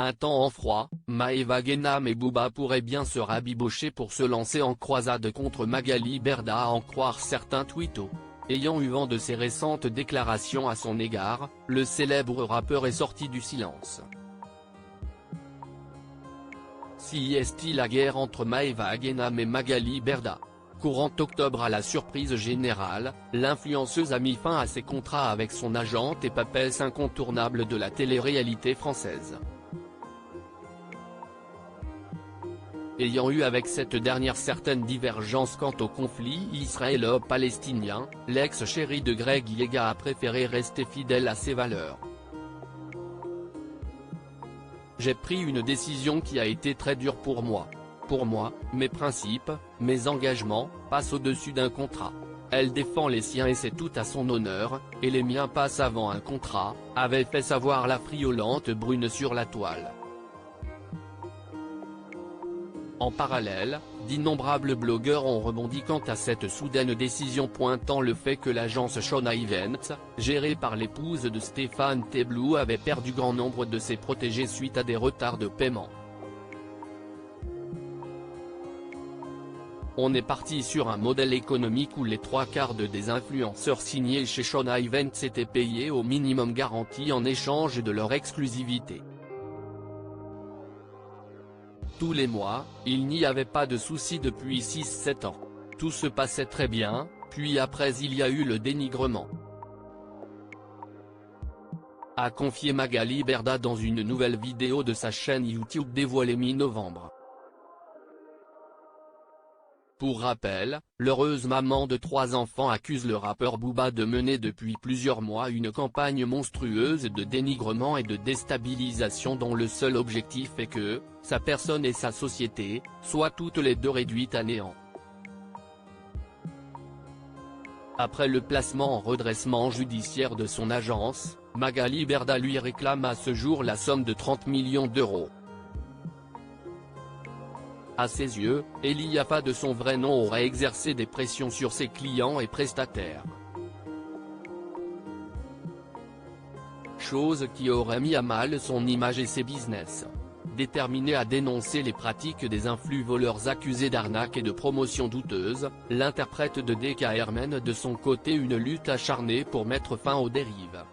Un temps en froid, Maëva Guénam et Booba pourraient bien se rabibocher pour se lancer en croisade contre Magali Berda à en croire certains twittos. Ayant eu vent de ses récentes déclarations à son égard, le célèbre rappeur est sorti du silence. Si est-il la guerre entre Maëva Guénam et Magali Berda? Courant octobre, à la surprise générale, l'influenceuse a mis fin à ses contrats avec son agente et papesse incontournable de la télé-réalité française. Ayant eu avec cette dernière certaines divergences quant au conflit israélo-palestinien, l'ex-chéri de Greg Yega a préféré rester fidèle à ses valeurs. J'ai pris une décision qui a été très dure pour moi. Pour moi, mes principes, mes engagements, passent au-dessus d'un contrat. Elle défend les siens et c'est tout à son honneur, et les miens passent avant un contrat, avait fait savoir la friolante brune sur la toile. En parallèle, d'innombrables blogueurs ont rebondi quant à cette soudaine décision, pointant le fait que l'agence Shona Events, gérée par l'épouse de Stéphane Teblou, avait perdu grand nombre de ses protégés suite à des retards de paiement. On est parti sur un modèle économique où les 3/4 des influenceurs signés chez Shona Events étaient payés au minimum garanti en échange de leur exclusivité. Tous les mois, il n'y avait pas de soucis depuis 6-7 ans. Tout se passait très bien, puis après il y a eu le dénigrement. A confié Magali Berda dans une nouvelle vidéo de sa chaîne YouTube dévoilée mi-novembre. Pour rappel, l'heureuse maman de 3 enfants accuse le rappeur Booba de mener depuis plusieurs mois une campagne monstrueuse de dénigrement et de déstabilisation dont le seul objectif est que, sa personne et sa société, soient toutes les deux réduites à néant. Après le placement en redressement judiciaire de son agence, Magali Berda lui réclame à ce jour la somme de 30 millions d'euros. À ses yeux, Eliafa de son vrai nom aurait exercé des pressions sur ses clients et prestataires. Chose qui aurait mis à mal son image et ses business. Déterminé à dénoncer les pratiques des influx voleurs accusés d'arnaque et de promotion douteuse, l'interprète de DKR mène de son côté une lutte acharnée pour mettre fin aux dérives.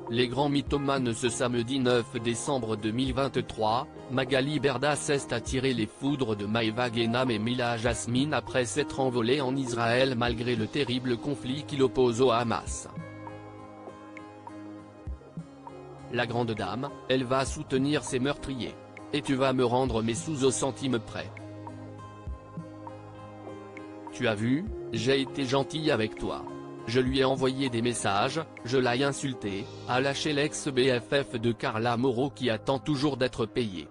Les grands mythomanes. Ce samedi 9 décembre 2023, Magali Berda s'est attiré les foudres de Maëva Guénam et Mila Jasmine après s'être envolée en Israël malgré le terrible conflit qui l'oppose au Hamas. La grande dame, elle va soutenir ses meurtriers. Et tu vas me rendre mes sous au centime près. Tu as vu, j'ai été gentille avec toi. Je lui ai envoyé des messages, je l'ai insulté, a lâché l'ex-BFF de Carla Moreau qui attend toujours d'être payée.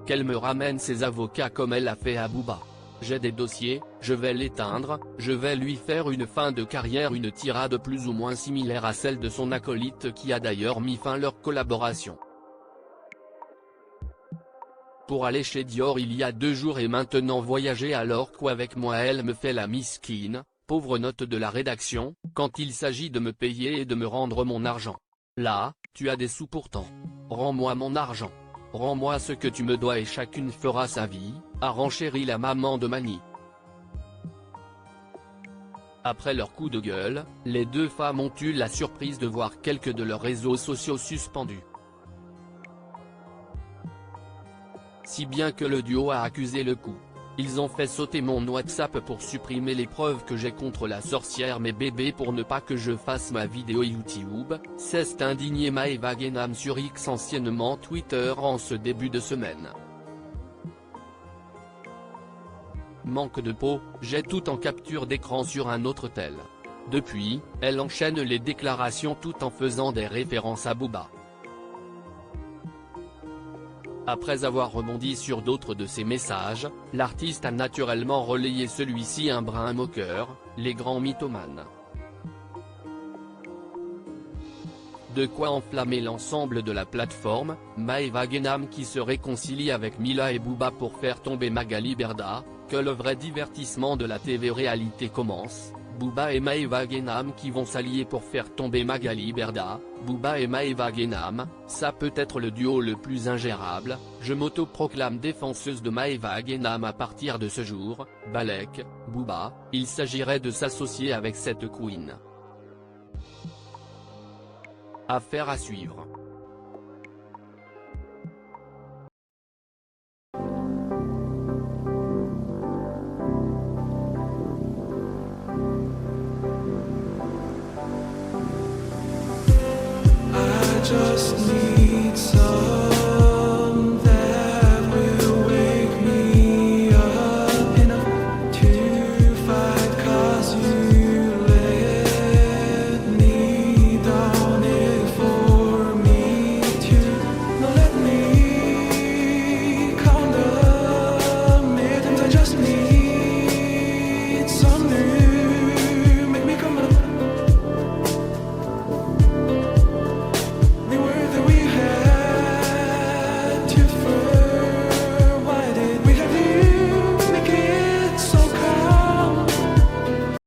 Qu'elle me ramène ses avocats comme elle a fait à Booba. J'ai des dossiers, je vais l'éteindre, je vais lui faire une fin de carrière. Une tirade plus ou moins similaire à celle de son acolyte qui a d'ailleurs mis fin à leur collaboration. Pour aller chez Dior il y a 2 jours et maintenant voyager alors qu'avec moi elle me fait la miskine, pauvre note de la rédaction, quand il s'agit de me payer et de me rendre mon argent. Là, tu as des sous pourtant. Rends-moi mon argent. Rends-moi ce que tu me dois et chacune fera sa vie, a renchéri la maman de Mani. Après leur coup de gueule, les 2 femmes ont eu la surprise de voir quelques de leurs réseaux sociaux suspendus. Si bien que le duo a accusé le coup. Ils ont fait sauter mon WhatsApp pour supprimer les preuves que j'ai contre la sorcière mes bébés pour ne pas que je fasse ma vidéo YouTube, s'est indignée Maëva Guénam sur X anciennement Twitter en ce début de semaine. Manque de peau, j'ai tout en capture d'écran sur un autre tel. Depuis, elle enchaîne les déclarations tout en faisant des références à Booba. Après avoir rebondi sur d'autres de ses messages, l'artiste a naturellement relayé celui-ci un brin moqueur, les grands mythomanes. De quoi enflammer l'ensemble de la plateforme, Maëva Guénam qui se réconcilie avec Mila et Booba pour faire tomber Magali Berda, que le vrai divertissement de la TV réalité commence, Booba et Maeva Guénam qui vont s'allier pour faire tomber Magali Berda. Booba et Maeva Guénam, ça peut être le duo le plus ingérable. Je m'auto-proclame défenseuse de Maeva Guénam à partir de ce jour. Balek, Booba, il s'agirait de s'associer avec cette queen. Affaire à suivre. Just need